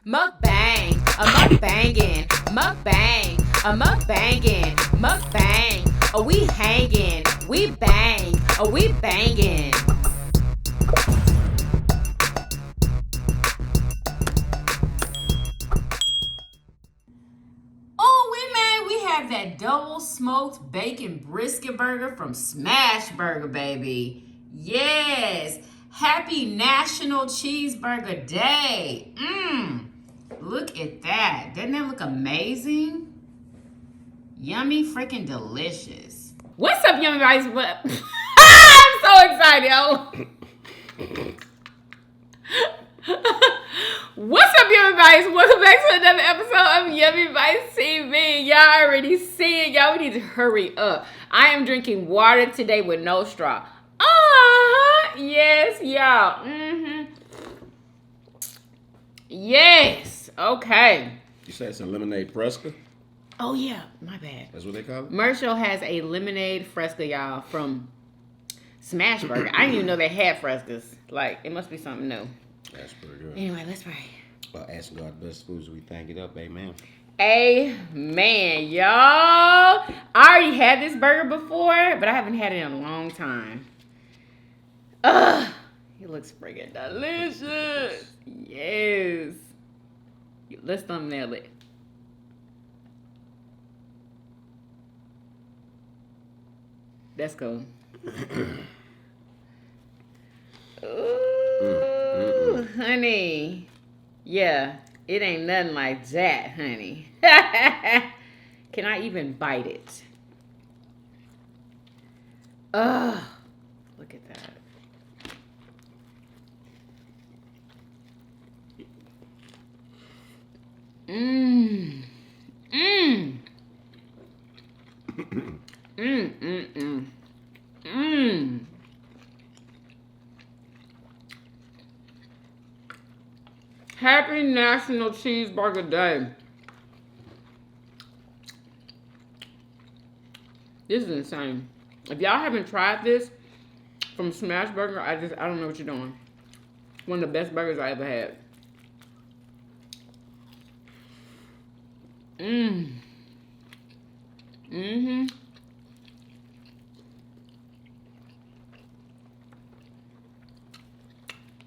Mukbang, a mukbangin', mukbang, a mukbangin', mukbang. Oh, we hangin', we bang, oh, we bangin'. Oh, we have that double smoked bacon brisket burger from Smash Burger, baby. Yes. Happy National Cheeseburger Day. Look at that. Doesn't that look amazing? Yummy freaking delicious. What's up, yummy guys? What? I'm so excited. What's up, yummy guys? Welcome back to another episode of Yummybitestv. Y'all already see it. Y'all, we need to hurry up. I am drinking water today with no straw. Yes, y'all. Yes. Okay. You said it's a lemonade fresca? Oh, yeah. My bad. That's what they call it? Marshall has a lemonade fresca, y'all, from Smash Burger. I didn't even know they had frescas. Like, it must be something new. That's pretty good. Anyway, let's pray. Well, asking God best foods, we thank it up. Amen. Amen, y'all. I already had this burger before, but I haven't had it in a long time. It looks friggin' delicious. Yes. Let's thumbnail it. That's cool. Ooh, honey. Yeah, it ain't nothing like that, honey. Can I even bite it? Look at that. Happy National Cheeseburger Day. This is insane. If y'all haven't tried this from Smash Burger, I don't know what you're doing. One of the best burgers I ever had.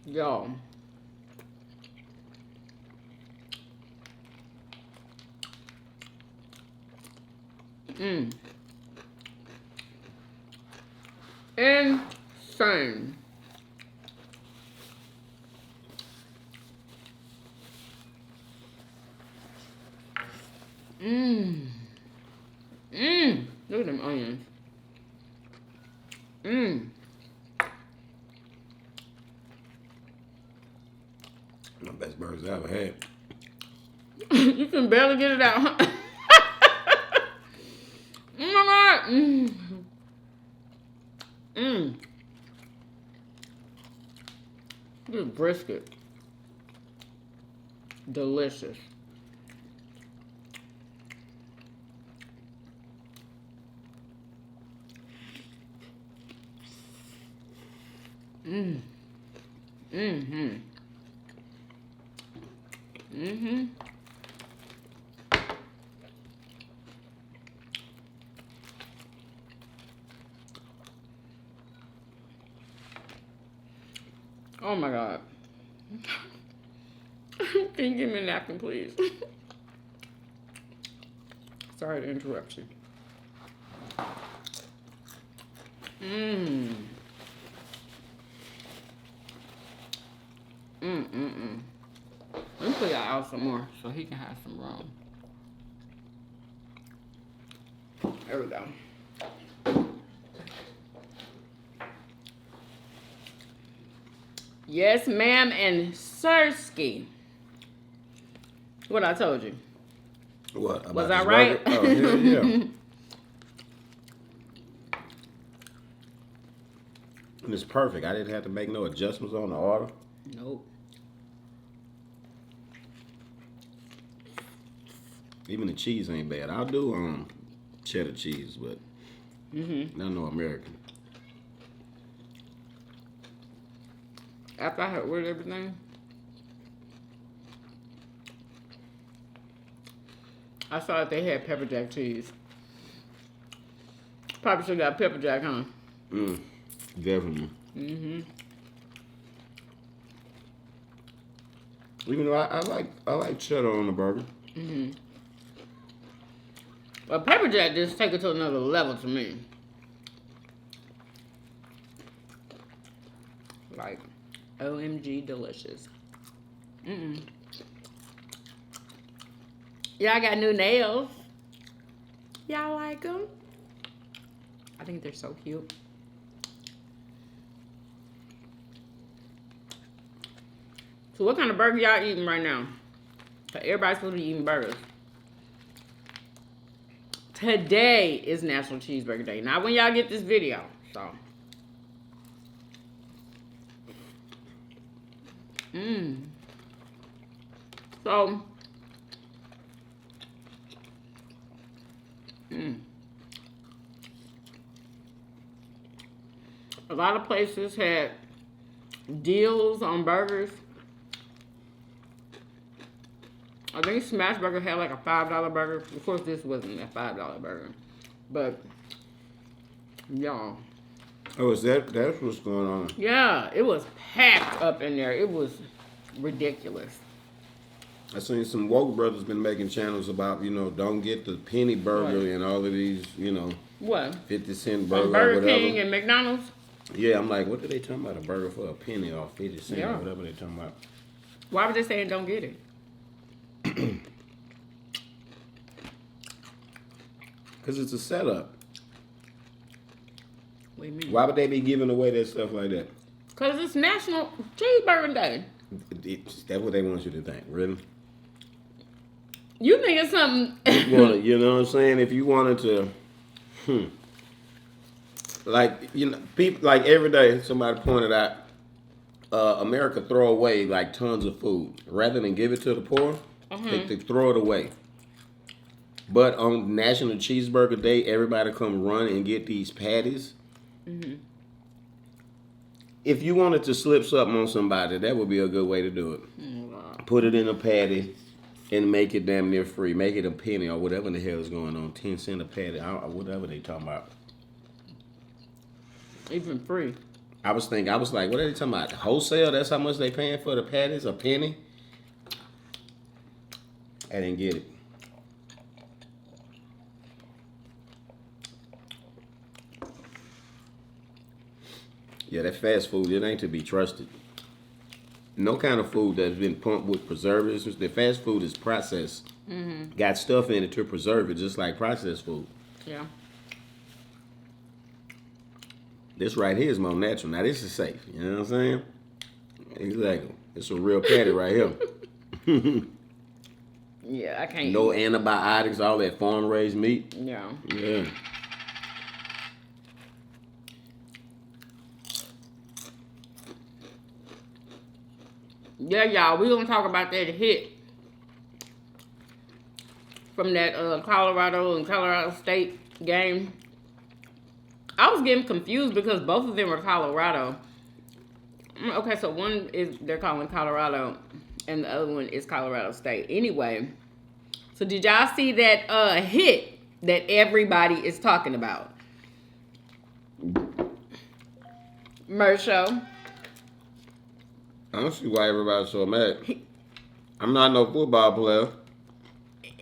Y'all. Insane. Look at them onions. The best burgers I ever had. You can barely get it out. Oh my God. This brisket. Delicious. Oh my God. Can you give me a napkin, please? Sorry to interrupt you. Let me put y'all out some more so he can have some room. There we go. Yes, ma'am, and sirski. What I told you. What? About Was I this right? burger? Oh, yeah. And it's perfect. I didn't have to make no adjustments on the order. Nope. Even the cheese ain't bad. I'll do cheddar cheese, but not no American. After I had ordered everything, I saw that they had pepper jack cheese. Probably should have got pepper jack, huh? Definitely. Mm-hmm. Even though I like cheddar on the burger. Mm-hmm. But pepper jack just take it to another level to me. Like, OMG delicious. Yeah, I got new nails. Y'all like them? I think they're so cute. So what kind of burger y'all eating right now? Everybody's supposed to be eating burgers. Today is National Cheeseburger Day. Not when y'all get this video. So. So. A lot of places had deals on burgers. I think Smash Burger had like a $5 burger. Of course, this wasn't a $5 burger. But, y'all. Oh, that's what's going on? Yeah, it was packed up in there. It was ridiculous. I seen some woke brothers been making channels about, don't get the penny burger and all of these, What? 50-cent burger From or Burger whatever. King and McDonald's? Yeah, I'm like, what are they talking about? A burger for a penny or 50 cents Yeah. or whatever they talking about. Why were they saying don't get it? Because it's a setup. What do you mean? Why would they be giving away that stuff like that? Because it's National Cheeseburger Day. That's what they want you to think, really? You think it's something... You know what I'm saying? If you wanted to... Like, people, like every day, somebody pointed out, America throw away like tons of food. Rather than give it to the poor, they throw it away. But on National Cheeseburger Day, everybody come run and get these patties. If you wanted to slip something on somebody, that would be a good way to do it. Put it in a patty and make it damn near free. Make it a penny or whatever the hell is going on. 10 cents a patty, whatever they talking about. Even free. I was like, what are they talking about? Wholesale? That's how much they paying for the patties? A penny? I didn't get it. Yeah, that fast food, it ain't to be trusted. No kind of food that's been pumped with preservatives. The fast food is processed. Got stuff in it to preserve it, just like processed food. Yeah. This right here is more natural. Now, this is safe. You know what I'm saying? Exactly. It's a real patty right here. Yeah, I can't. No antibiotics, all that farm-raised meat. Yeah. Yeah. Yeah, y'all, we're going to talk about that hit from that Colorado and Colorado State game. I was getting confused because both of them were Colorado. Okay, so one is, they're calling Colorado, and the other one is Colorado State. Anyway, so did y'all see that hit that everybody is talking about? Mersho. I don't see why everybody's so mad. I'm not no football player.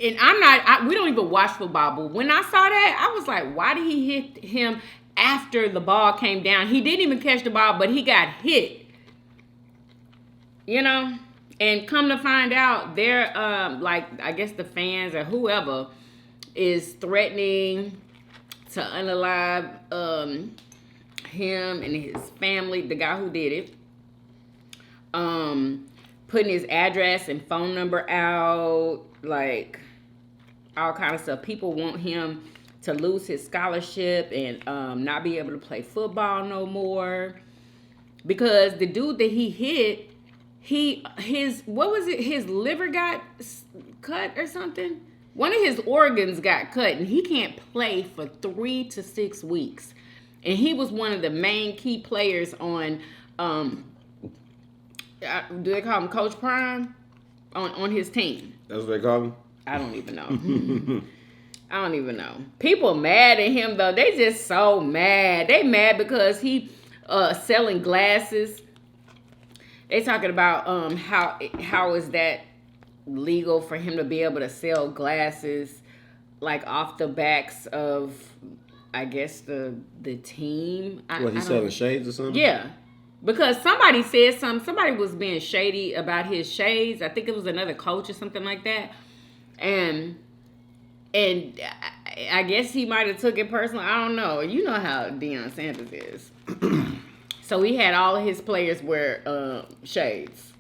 And I'm not, we don't even watch football, but when I saw that, I was like, why did he hit him after the ball came down? He didn't even catch the ball, but he got hit. You know? And come to find out, they're, like, I guess the fans or whoever is threatening to unalive him and his family, the guy who did it. Putting his address and phone number out, like all kind of stuff. People want him to lose his scholarship and not be able to play football no more, because the dude that he hit, his liver got cut or something. One of his organs got cut, and he can't play for 3 to 6 weeks. And he was one of the main key players on do they call him Coach Prime? On his team. That's what they call him? I don't even know. I don't even know. People mad at him though. They just so mad. They mad because he selling glasses. They talking about how is that legal for him to be able to sell glasses like off the backs of, I guess, the team. He selling shades or something? Yeah. Because somebody said something. Somebody was being shady about his shades. I think it was another coach or something like that. And I guess he might have took it personal. I don't know. You know how Deion Sanders is. So he had all of his players wear shades.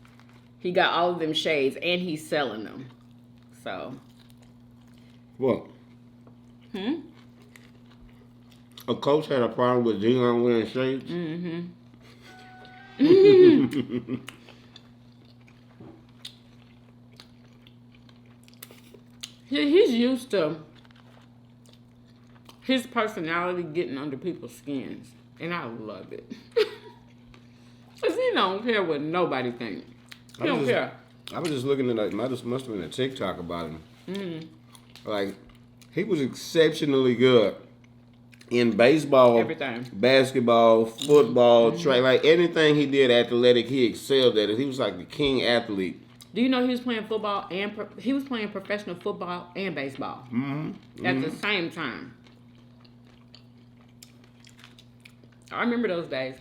He got all of them shades, and he's selling them. So. What? A coach had a problem with Deion wearing shades? Mm-hmm. He's used to his personality getting under people's skins, and I love it. Cause he don't care what nobody thinks. He don't care. I was just looking at must have been a TikTok about him. Like, he was exceptionally good in baseball, Everything. basketball, football, track, like anything he did athletic, he excelled at it. He was like the king athlete. Do you know he was playing football and he was playing professional football and baseball at the same time? I remember those days.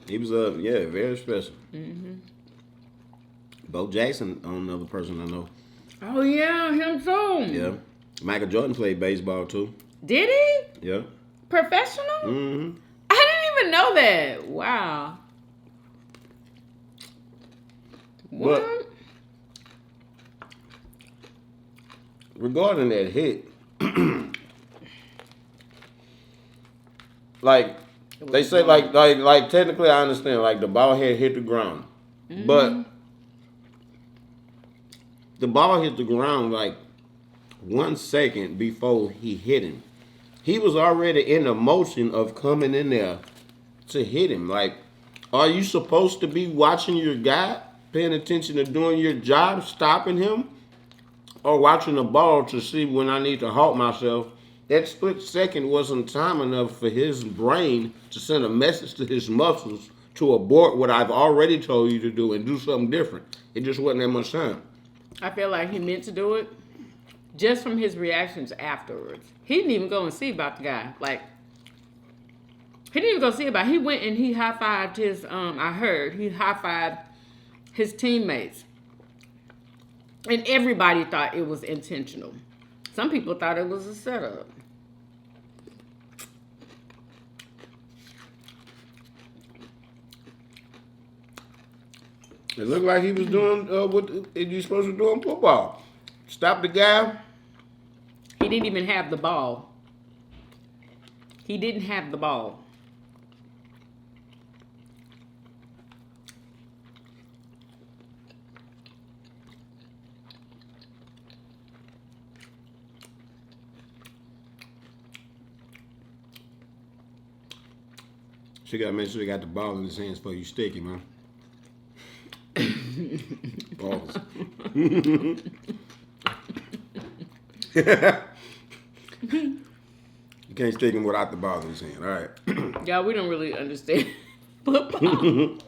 He was very special. Bo Jackson, another person I know. Oh yeah, him too. Yeah, Michael Jordan played baseball too. Did he? Yeah. Professional? Mm-hmm. I didn't even know that. Wow. What? But regarding that hit, like they say, like technically, I understand, like the ball had hit the ground, but the ball hit the ground like 1 second before he hit him. He was already in the motion of coming in there to hit him. Like, are you supposed to be watching your guy, paying attention to doing your job, stopping him, or watching the ball to see when I need to halt myself? That split second wasn't time enough for his brain to send a message to his muscles to abort what I've already told you to do and do something different. It just wasn't that much time. I feel like he meant to do it just from his reactions afterwards. He didn't even go and see about the guy. Like, he didn't even go see about it. He went and he high-fived his, I heard, he high-fived his teammates. And everybody thought it was intentional. Some people thought it was a setup. It looked like he was doing what you're supposed to do in football. Stop the guy. He didn't even have the ball. He didn't have the ball. So you gotta make sure you got the ball in his hands before you stick him, huh? Balls. You can't stick him without the ball in his hand. All right. Yeah, we don't really understand football.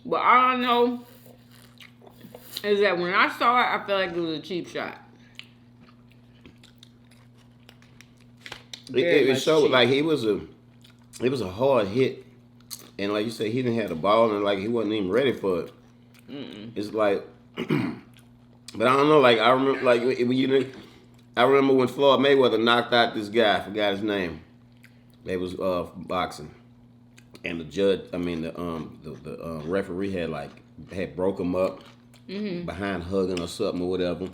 But all I know is that when I saw it, I felt like it was a cheap shot. It showed like it was a hard hit, and like you said, he didn't have the ball, and like he wasn't even ready for it. It's like, but I don't know. Like I remember, like when I remember when Floyd Mayweather knocked out this guy. I forgot his name. They was boxing, and the judge, the referee had broke him up behind hugging or something or whatever.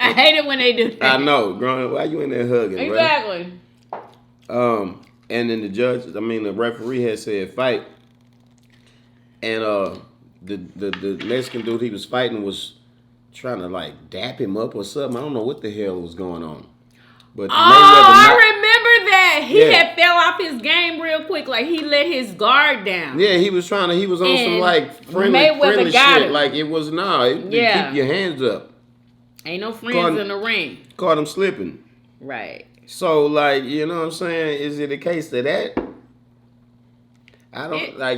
I hate it when they do that. I know. Growing up, why you in there hugging? Exactly. Right? And then the referee had said fight, and the Mexican dude he was fighting was trying to like dap him up or something. I don't know what the hell was going on. But I remember that? He had fell off his game real quick. Like, he let his guard down. Yeah, he was on some, like, friendly shit. Like, it was, keep your hands up. Ain't no friends in the ring. Caught him slipping. Right. So, like, you know what I'm saying? Is it a case of that? I don't I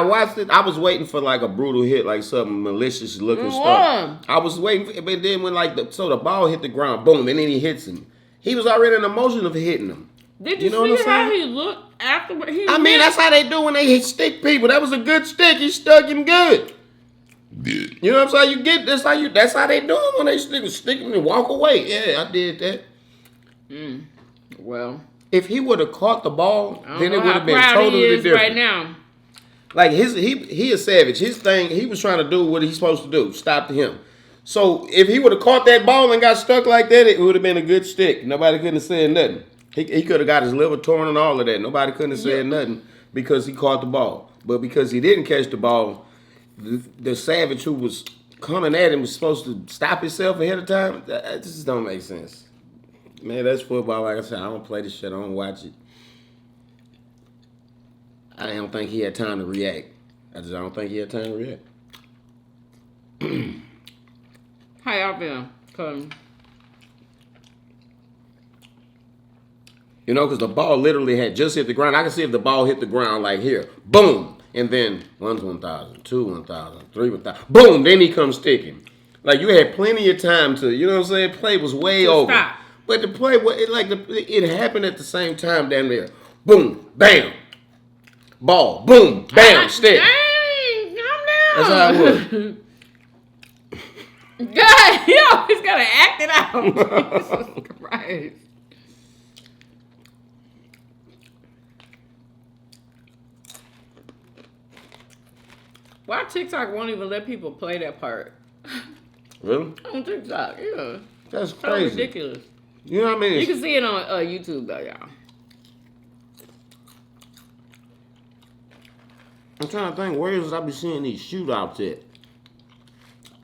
watched it. I was waiting for like a brutal hit, like something malicious looking stuff. I was waiting, but then when the ball hit the ground, boom, and then he hits him. He was already in the motion of hitting him. Did you see how he looked afterward? That's how they do when they stick people. That was a good stick. He stuck him good. You know what I'm saying? That's how they do it when they stick him and walk away. Yeah, I did that. Well, if he would have caught the ball, then it would have been totally different. Right now, like he is savage. His thing, he was trying to do what he's supposed to do. Stop him. So if he would have caught that ball and got stuck like that, it would have been a good stick. Nobody couldn't have said nothing. He could have got his liver torn and all of that. Nobody couldn't have said nothing because he caught the ball. But because he didn't catch the ball, the savage who was coming at him was supposed to stop himself ahead of time. That just don't make sense. Man, that's football. Like I said, I don't play this shit. I don't watch it. I don't think he had time to react. I don't think he had time to react. How y'all feeling? You know, because the ball literally had just hit the ground. I can see if the ball hit the ground like here. Boom. And then 1's 1,000, 2 1,000, 3 1,000. Boom. Then he comes sticking. Like, you had plenty of time to, you know what I'm saying? Play was way over. Stop. But the play, it happened at the same time down there. Boom. Bam. Ball. Boom. Bam. Stick. Dang. Calm down. That's how it was. God, he always got to act it out. Jesus Christ. Why TikTok won't even let people play that part? Really? On TikTok, yeah. That's crazy. So ridiculous. You know what I mean? You can see it on YouTube, though, y'all. I'm trying to think, where is I be seeing these shootouts at?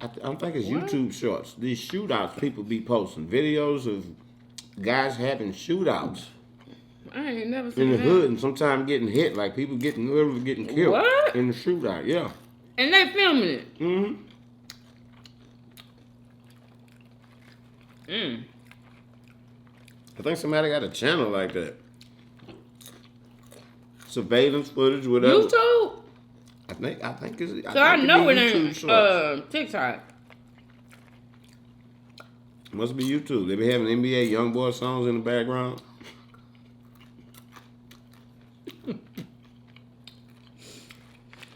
I think it's YouTube Shorts. These shootouts, people be posting videos of guys having shootouts. I ain't never seen in the hood, and sometimes getting hit, like people literally getting killed in the shootout. Yeah. And they filming it. I think somebody got a channel like that. Surveillance footage, whatever. YouTube? I think it's. So I know it ain't TikTok. Must be YouTube. They be having NBA YoungBoy songs in the background.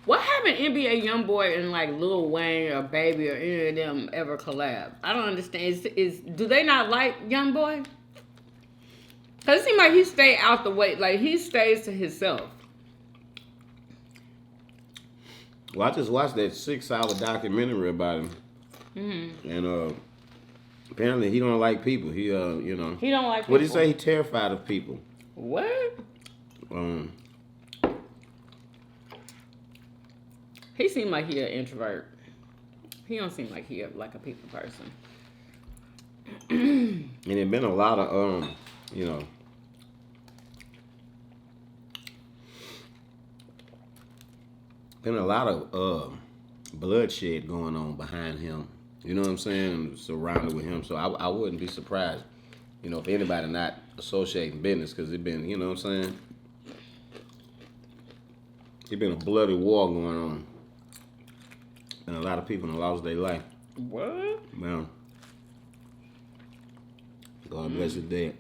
What happened NBA YoungBoy and like Lil Wayne or Baby or any of them ever collab? I don't understand. Do they not like YoungBoy? Cause it seems like he stay out the way. Like he stays to himself. Well, I just watched that 6-hour documentary about him, and apparently he don't like people. He you know. He don't like people. What did he say? He terrified of people. What? He seemed like he an introvert. He don't seem like he like a people person. And there's been a lot of you know, been a lot of bloodshed going on behind him. You know what I'm saying? Surrounded with him. So I wouldn't be surprised, you know, if anybody not associating business, because it been, you know what I'm saying? It's been a bloody war going on. And a lot of people have lost their life. What? Man. God bless his dead.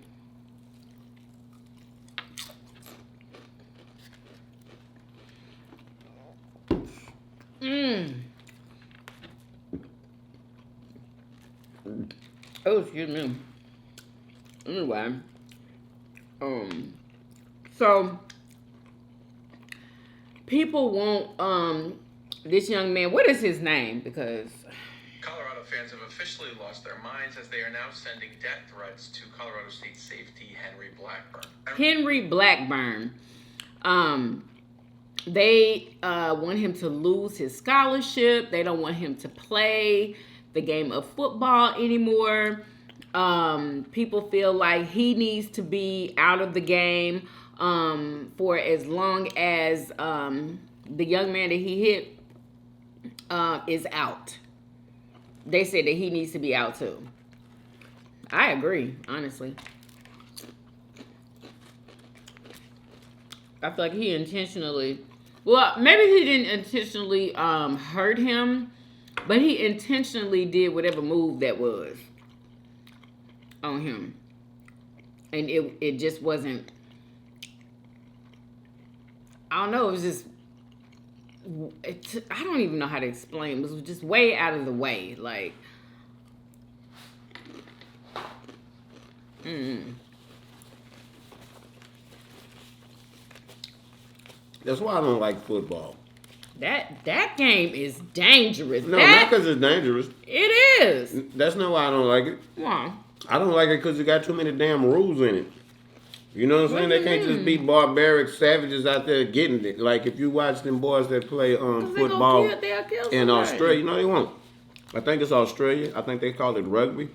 Oh, excuse me. Anyway. So people want this young man, what is his name? Because Colorado fans have officially lost their minds as they are now sending death threats to Colorado State safety Henry Blackburn. Henry Blackburn. They want him to lose his scholarship. They don't want him to play the game of football anymore. People feel like he needs to be out of the game for as long as the young man that he hit is out. They said that he needs to be out too. I agree, honestly. I feel like he intentionally, well, maybe he didn't intentionally hurt him, but he intentionally did whatever move that was on him. And it just wasn't, I don't know, it was just, I don't even know how to explain. It was just way out of the way. Like, That's why I don't like football. That game is dangerous. No, not because it's dangerous. It is. That's not why I don't like it. Why? I don't like it because it got too many damn rules in it. You know what I'm saying? They can't just be barbaric savages out there getting it. Like if you watch them boys that play football they'll kill in somebody. Australia, no, they won't. I think it's Australia. I think they call it rugby.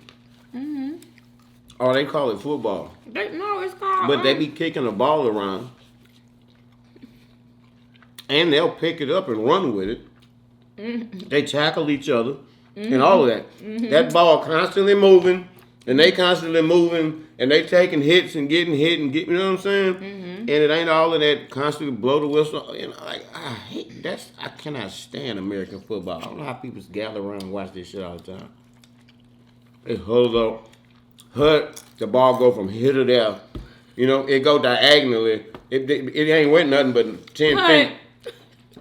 Mm-hmm. Or they call it football. No, it's called. But they be kicking the ball around. And they'll pick it up and run with it. Mm-hmm. They tackle each other and all of that. Mm-hmm. That ball constantly moving, and they constantly moving, and they taking hits and getting hit and you know what I'm saying? Mm-hmm. And it ain't all of that constantly blow the whistle. You know, like I hate that's I cannot stand American football. I don't know how people gather around and watch this shit all the time. They huddle up, the ball go from here to there. You know, it go diagonally. It ain't went nothing but 10 feet.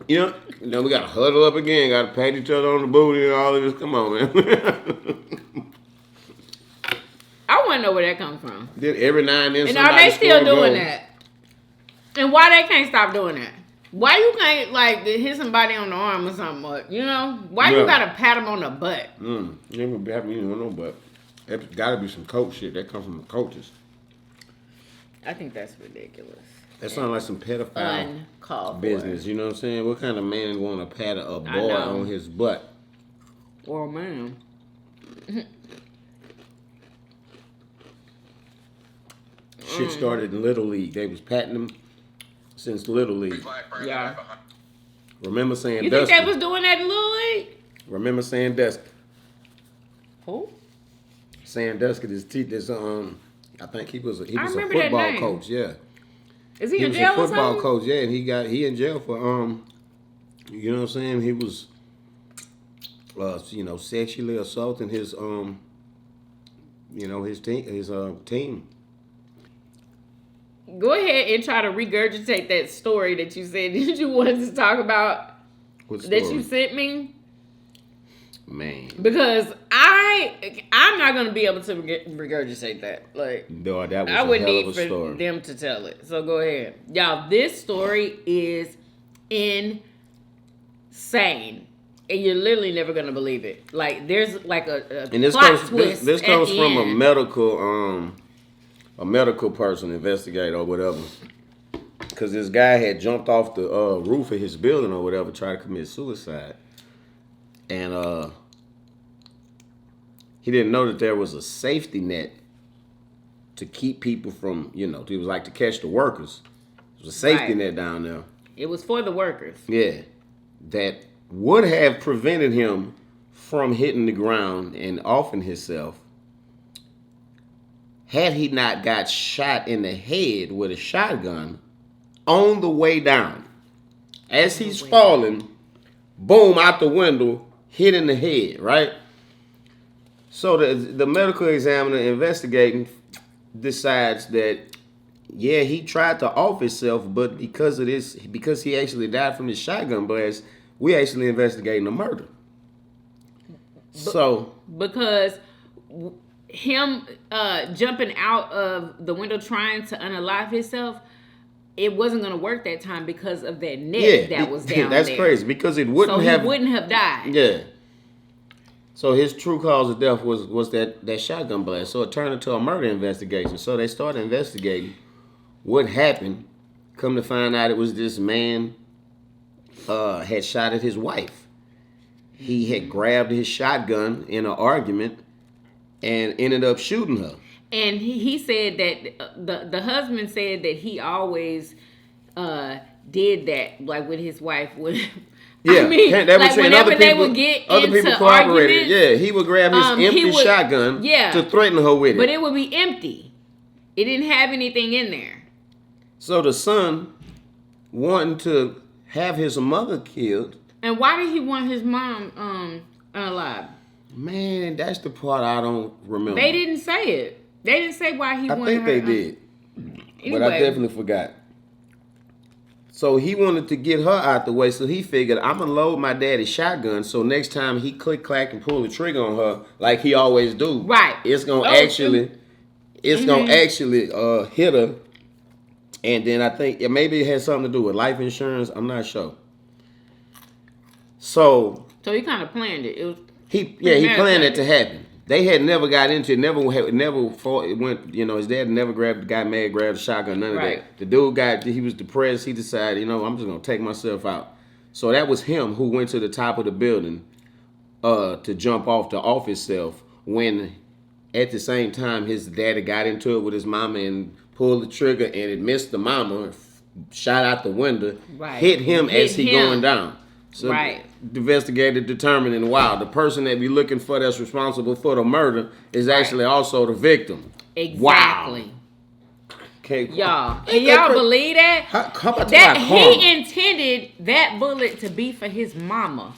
You know, then we got to huddle up again. Got to pat each other on the booty and all of this. Come on, man. I want to know where that comes from. Then every now and then and are they still doing that? And why they can't stop doing that? Why you can't, like, hit somebody on the arm or something? Or, you know? Why you got to pat them on the butt? You ain't pat me on no butt. That's got to be some coach shit. That comes from the coaches. I think that's ridiculous. That sounds like some pedophile uncalled business. For. You know what I'm saying? What kind of man want to pat a boy on his butt? Or a man. Shit started in Little League. They was patting them since Little League. Yeah. Remember saying You Dusty? think they was doing that in Little League? Remember saying Dusty? Who? Saying Dusty, this I think he was a remember that football name. coach. Yeah. Is he He in was jail a or football something? coach, yeah, and he in jail for you know what I'm saying? He was sexually assaulting his his team. Go ahead and try to regurgitate that story that you said that you wanted to talk about. What that story? you sent me. Man. Because I'm not gonna be able to regurgitate that. Like, No, that was I would a hell need of a for story. them to tell it. So go ahead, y'all. This story is insane, and you're literally never gonna believe it. Like, there's like a And this plot comes twist. this at comes the from end. a medical person, investigator or whatever. Because this guy had jumped off the roof of his building or whatever, tried to commit suicide. And he didn't know that there was a safety net to keep people from, it was like to catch the workers. There was a safety net down there. It was for the workers. Yeah. That would have prevented him from hitting the ground and offing himself had he not got shot in the head with a shotgun on the way down. As he's falling, boom, out the window, hit in the head, right? So the medical examiner investigating decides that, yeah, he tried to off himself, but because he actually died from his shotgun blast, we actually investigating a murder. Because him jumping out of the window trying to unalive himself, it wasn't going to work that time because of that net that was down that's there. crazy because it wouldn't he have wouldn't have died. Yeah. So his true cause of death was that shotgun blast. So it turned into a murder investigation. So they started investigating what happened. Come to find out, it was this man had shot at his wife. He had grabbed his shotgun in an argument and ended up shooting her. And he said that the husband said that he always did that, like with his wife. Yeah, I mean, they like whenever they would get into arguments, yeah, he would grab his empty shotgun to threaten her with it. But it would be empty. It didn't have anything in there. So the son wanting to have his mother killed. And why did he want his mom unalive? Man, that's the part I don't remember. They didn't say it. They didn't say why he wanted her. I think they did. Anyway. But I definitely forgot. So he wanted to get her out the way, so he figured, I'm going to load my daddy's shotgun, so next time he click-clack and pull the trigger on her, like he always do, right? It's going to actually hit her. And then I think maybe it has something to do with life insurance. I'm not sure. So he kind of planned it. He planned it to happen. They had never got into it. Never fought. It went. His dad never got mad, grabbed a shotgun. None of that. The dude he was depressed. He decided, I'm just gonna take myself out. So that was him who went to the top of the building, to jump off to off himself. When at the same time his daddy got into it with his mama and pulled the trigger and it missed the mama, shot out the window, hit him as he going down. So the investigator determining, wow, the person that we looking for that's responsible for the murder is actually also the victim. Exactly. Wow. Okay, y'all, can y'all believe that? How about that he intended that bullet to be for his mama,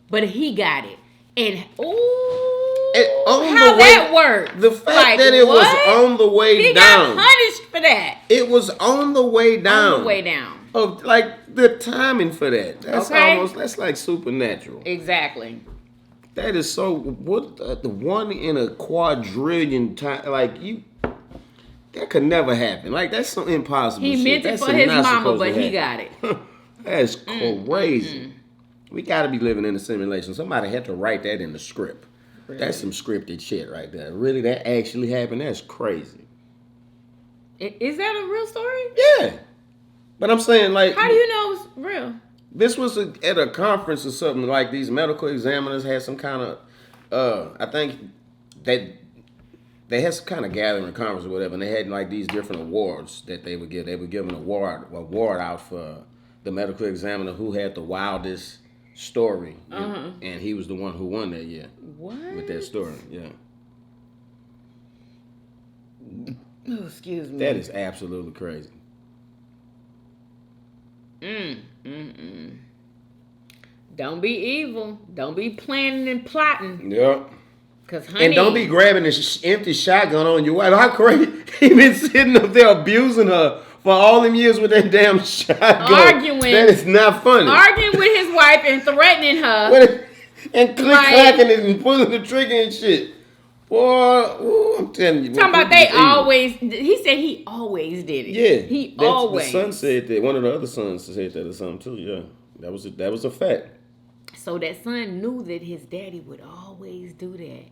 but he got it. And how that worked? The fact that it was on the way down. He got punished for that. It was on the way down. On the way down. Of like the timing for that. That's like supernatural. Exactly. That is so. What the one in a quadrillion time? Like that could never happen. Like that's some impossible. He meant it for his mama, but he got it. That's crazy. We got to be living in a simulation. Somebody had to write that in the script. Really? That's some scripted shit right there. Really, that actually happened? That's crazy. Is that a real story? Yeah. But I'm saying, like... How do you know it's real? This was at a conference or something. Like, these medical examiners had some kind of... I think that they had some kind of gathering conference or whatever. And they had, like, these different awards that they would give. They would give an award out for the medical examiner who had the wildest story. And he was the one who won that year. What? With that story, yeah. Oh, excuse me. That is absolutely crazy. Don't be evil. Don't be planning and plotting. Yep. Honey, and don't be grabbing this empty shotgun on your wife. How crazy. He been sitting up there abusing her for all them years with that damn shotgun. Arguing. That is not funny. Arguing with his wife and threatening her. And click-clacking it and pulling the trigger and shit. Boy, ooh, I'm telling you. Talking about they always... He said he always did it. Yeah. Always. The son said that. One of the other sons said that or something too, yeah. That was a fact. So that son knew that his daddy would always do that.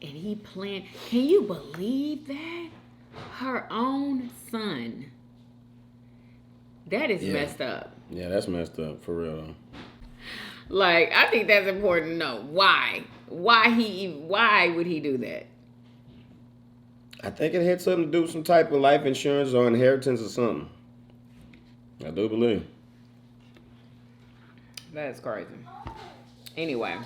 And he planned... Can you believe that? Her own son. That is messed up. Yeah, that's messed up, for real. Like, I think that's important to know. Why? Why would he do that? I think it had something to do with some type of life insurance or inheritance or something. I do believe. That's crazy. Anyway.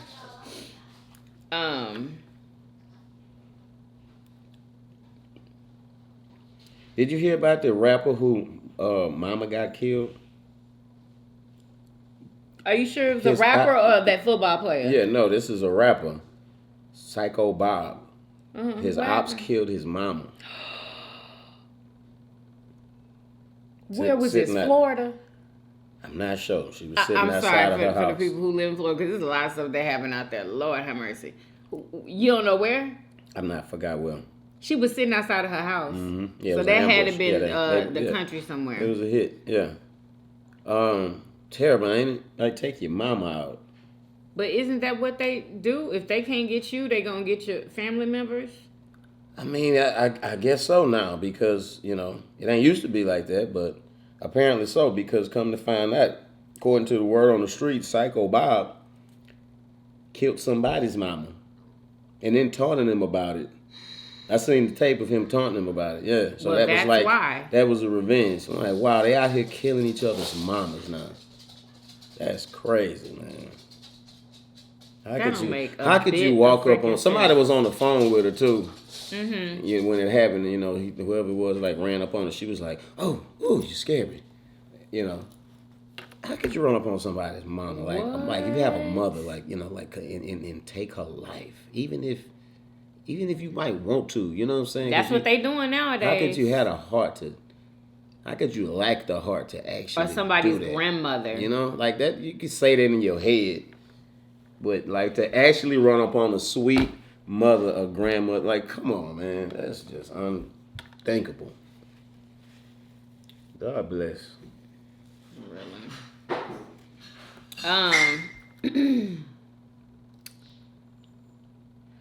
Did you hear about the rapper who mama got killed? Are you sure it was a rapper or that football player? Yeah, no, this is a rapper. Psycho Bob. His ops killed his mama. Where was this? Florida? I'm not sure. She was sitting outside of her house. I'm sorry for the people who live in Florida because there's a lot of stuff that happened out there. Lord have mercy. You don't know where? I'm not forgot where. She was sitting outside of her house. Yeah, so that had to been the country somewhere. It was a hit, yeah. Terrible, ain't it? Like, take your mama out. But isn't that what they do? If they can't get you, they gonna get your family members? I mean, I guess so now because, it ain't used to be like that, but apparently so because come to find out, according to the word on the street, Psycho Bob killed somebody's mama and then taunting him about it. I seen the tape of him taunting him about it. Yeah, so Well, that was that's like why. that was a revenge. I'm like, wow, they out here killing each other's mamas now. That's crazy, man. How could you walk up on somebody was on the phone with her too? Mm-hmm. Yeah, when it happened, you know, whoever it was like ran up on her. She was like, "Oh, ooh, you scared me," you know. How could you run up on somebody's mama? Like, if you have a mother, like, you know, like, and take her life, even if you might want to, you know what I'm saying? That's what they doing nowadays. How could you have a heart to? How could you lack the heart to actually or somebody's do that? grandmother? You know, like that. You could say that in your head, but like to actually run up on a sweet mother or grandmother, like, come on, man, that's just unthinkable. God bless. Really.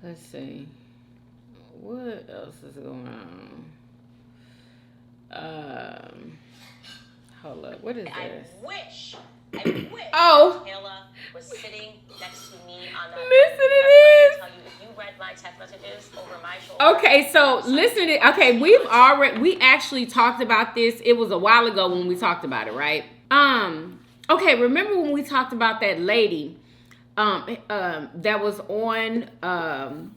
Let's see. What else is going on? Hold up. What is this? I wish Oh. Taylor was sitting next to me on that. Listen to this. Tell you, if you read my text messages over my shoulder. Okay, so listen to we actually talked about this. It was a while ago when we talked about it, right? Okay, remember when we talked about that lady that was on an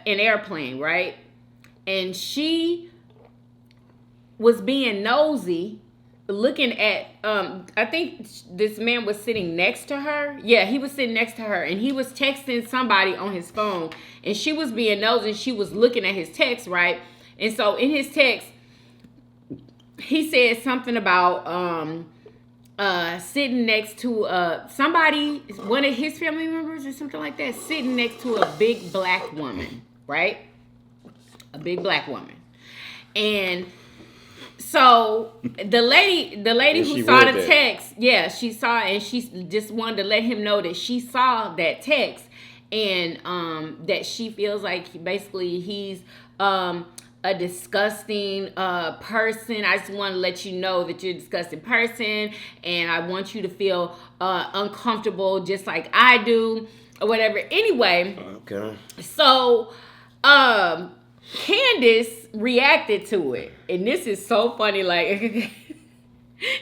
airplane, right? And she was being nosy, looking at I think this man was sitting next to her. Yeah, he was sitting next to her, and he was texting somebody on his phone, and she was being nosy, and she was looking at his text, right? And so in his text, he said something about sitting next to somebody, one of his family members or something like that, sitting next to a big black woman, right? A big black woman. And so the lady who saw the text, yeah, she saw it, and she just wanted to let him know that she saw that text, and that she feels like basically he's a disgusting person. I just want to let you know that you're a disgusting person, and I want you to feel uncomfortable just like I do, or whatever. Anyway, okay. So Candace reacted to it, and this is so funny. Like, it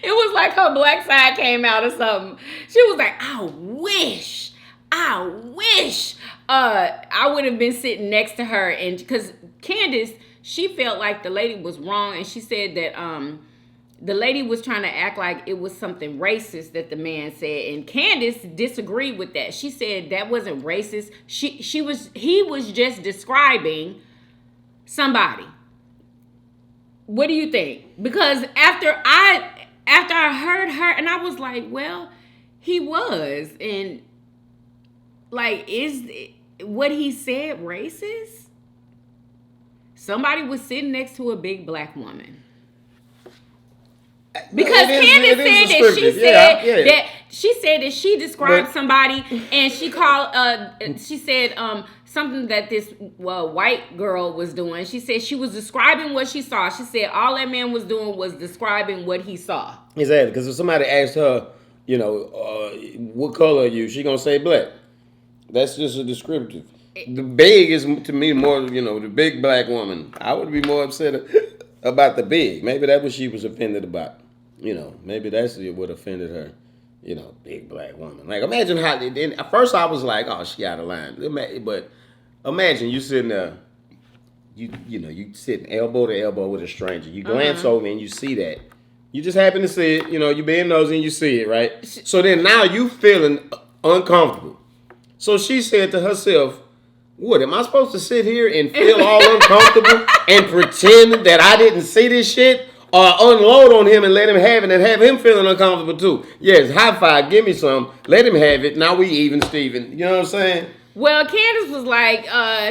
was like her black side came out or something. She was like, I wish I would have been sitting next to her. And because Candace, she felt like the lady was wrong, and she said that the lady was trying to act like it was something racist that the man said, and Candace disagreed with that. She said that wasn't racist. He was just describing somebody. What do you think? Because after I heard her, and I was like, well, he was, and like, is what he said racist? Somebody was sitting next to a big black woman. Because Candace said that she described somebody, and she called she said something that this white girl was doing. She said she was describing what she saw. She said all that man was doing was describing what he saw. Exactly, because if somebody asked her, you know, what color are you, she gonna say black. That's just a descriptive. The big is to me more, you know, the big black woman. I would be more upset about the big. Maybe that's what she was offended about. You know, maybe that's what offended her. You know, big black woman. Like, imagine how. At first, I was like, "Oh, she out of line." But imagine you sitting there. You know, you sitting elbow to elbow with a stranger. You glance over and you see that. You just happen to see it. You know, you being nosy and you see it, right? So then now you feeling uncomfortable. So she said to herself, "What, am I supposed to sit here and feel all uncomfortable and pretend that I didn't see this shit? Or unload on him and let him have it and have him feeling uncomfortable too? Yes, high five, give me some. Let him have it. Now we even, Steven. You know what I'm saying?" Well, Candace was like,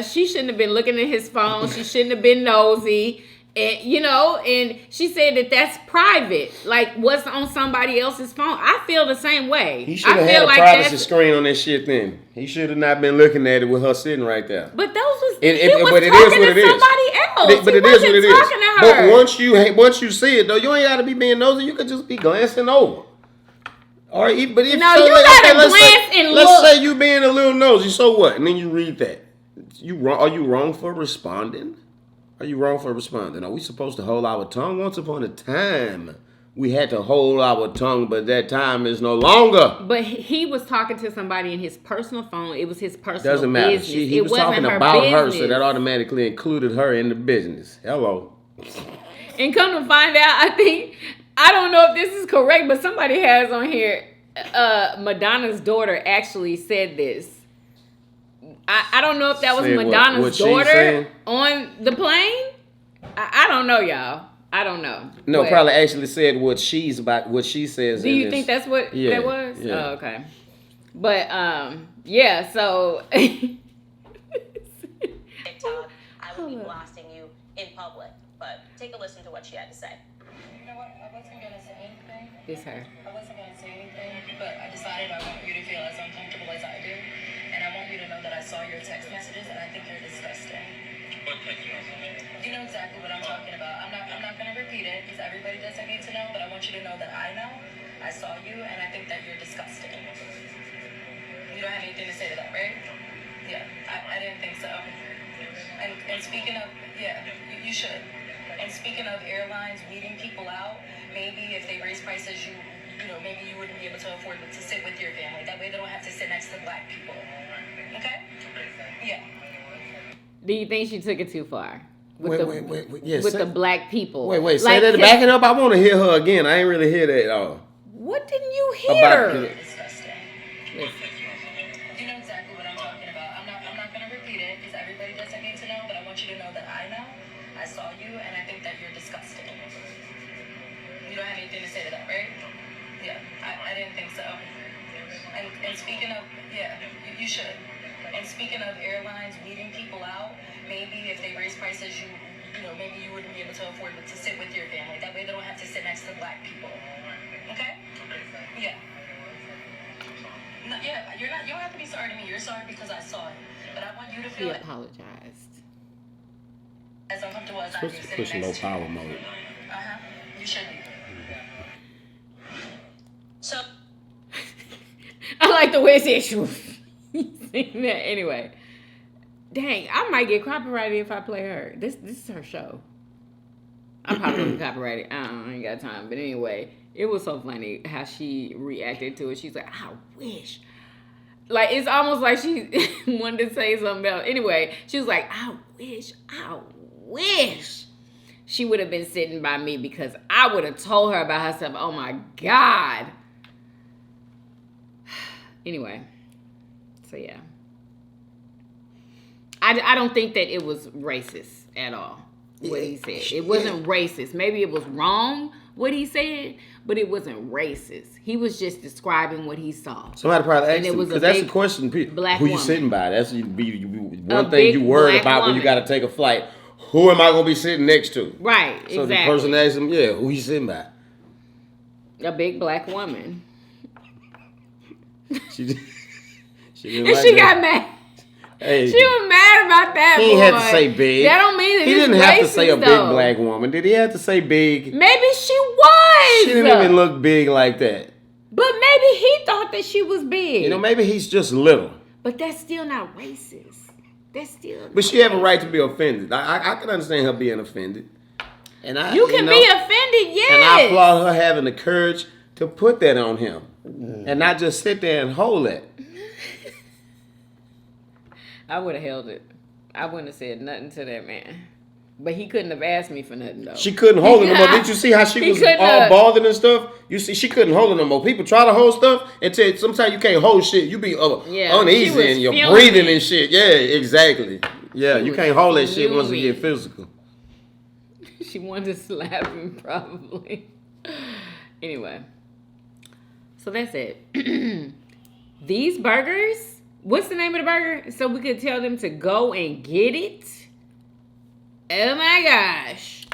she shouldn't have been looking at his phone. She shouldn't have been nosy. And, you know, and she said that that's private. Like, what's on somebody else's phone? I feel the same way. He should have had a privacy screen on that shit then. He should have not been looking at it with her sitting right there. But those was, but it was talking to somebody else. But it is what it is. But once you see it, though, you ain't got to be being nosy. You could just be glancing over. Or, but if no, so, you gotta glance and look. Let's say you being a little nosy. So what? And then you read that. Are you wrong for responding? Are you wrong for responding? Are we supposed to hold our tongue? Once upon a time, we had to hold our tongue, but that time is no longer. But he was talking to somebody in his personal phone. It was his personal Doesn't matter. business. He was talking about her, so that automatically included her in the business. Hello. And come to find out, I don't know if this is correct, but somebody has on here, Madonna's daughter actually said this. I don't know if that was Madonna's daughter on the plane. I don't know, y'all. I don't know. No, but probably actually said what she says. Do you think that's what that was? Yeah. Oh, okay. But yeah, so TikTok, I would be blasting you in public. But take a listen to what she had to say. You know what? I wasn't gonna say anything. It's her. I wasn't gonna say anything, but I decided I want you to feel as uncomfortable as I do, and I want you to know that I saw your text messages, and I think you're disgusting. What text message? You know exactly what I'm talking about. I'm not gonna repeat it because everybody doesn't need to know, but I want you to know that I know. I saw you, and I think that you're disgusting. You don't have anything to say to that, right? Yeah, I didn't think so. And speaking of, yeah, you should. And speaking of airlines weeding people out, maybe if they raise prices, you know, maybe you wouldn't be able to afford to sit with your family. That way they don't have to sit next to black people. Okay? Yeah. Do you think she took it too far? Wait. Yeah, with the black people. Wait. Say that. Back it up. I want to hear her again. I ain't really hear that at all. What didn't you hear? Disgusting. You know exactly what I'm talking about. I'm not gonna repeat it because everybody doesn't need to know, but I want you to know that I know. I saw you, and I think that you're disgusting. You don't have anything to say to that, right? Yeah, I didn't think so. And speaking of, yeah, you should. And speaking of airlines weeding people out, maybe if they raise prices, you know, maybe you wouldn't be able to afford to sit with your family. That way they don't have to sit next to black people. Okay? Yeah. No, yeah, you don't have to be sorry to me. You're sorry because I saw it. But I want you to feel He apologized. as uncomfortable as I do Supposed to sitting push low next to you. power mode. You should be. So I like the way it said she was saying that. Anyway, dang, I might get copyrighted if I play her. This is her show. I'm probably gonna be copyrighted. I ain't got time. But anyway, it was so funny how she reacted to it. She's like, I wish. Like, it's almost like she wanted to say something else. Anyway, she was like, I wish she would have been sitting by me because I would have told her about herself. Oh my God. Anyway, so yeah. I don't think that it was racist at all, what he said. It wasn't racist. Maybe it was wrong, what he said, but it wasn't racist. He was just describing what he saw. Somebody probably asked him, because that's the question. Who you sitting by? That's one thing you worried about when you got to take a flight. Who am I going to be sitting next to? Right, so exactly. The person asked him, yeah, who you sitting by? A big black woman. She didn't and like she that. got mad. Hey, She was mad about that. he had to say big. That don't mean that he it's didn't have to racist, say a big though. black woman. Did he have to say big? Maybe she was. She didn't even look big like that. But maybe he thought that she was big. You know, maybe he's just little. But that's still not racist. That's still. But she have a right to be offended. I can understand her being offended. And You can be offended, yes. And I applaud her having the courage to put that on him. And not just sit there and hold it. I would have held it. I wouldn't have said nothing to that man. But he couldn't have asked me for nothing, though. She couldn't hold it no more. Didn't you see how she was all bothered and stuff? You see, she couldn't hold it no more. People try to hold stuff and tell you, sometimes you can't hold shit. You be uneasy and you're breathing and shit. Yeah, exactly. Yeah, you can't hold that shit once you get physical. She wanted to slap him, probably. Anyway. So that's it. These burgers, what's the name of the burger? So we could tell them to go and get it. Oh my gosh.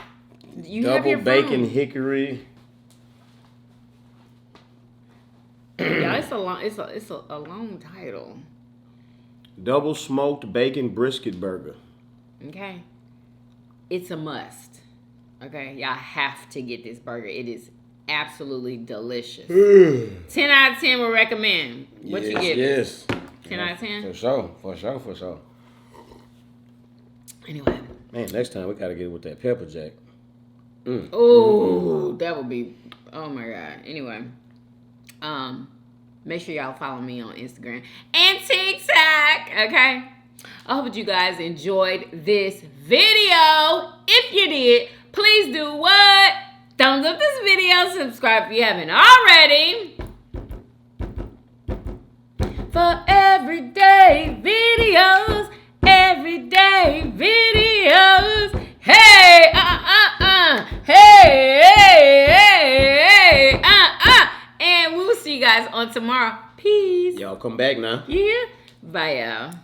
You have your Double bacon phone. hickory. Yeah, it's a long title. Double smoked bacon brisket burger. Okay. It's a must. Okay. Y'all have to get this burger. It is absolutely delicious. 10 out of 10 would recommend. What you give? Yes. 10 out of 10? For sure. Anyway. Man, next time we gotta get it with that pepper jack. Oh, that would be. Oh my God. Anyway, make sure y'all follow me on Instagram and TikTok. Okay. I hope that you guys enjoyed this video. If you did, please do what? Thumbs up this video. Subscribe if you haven't already. For everyday videos. Everyday videos. Hey, hey, and we will see you guys on tomorrow. Peace. Y'all come back now. Yeah. Bye, y'all.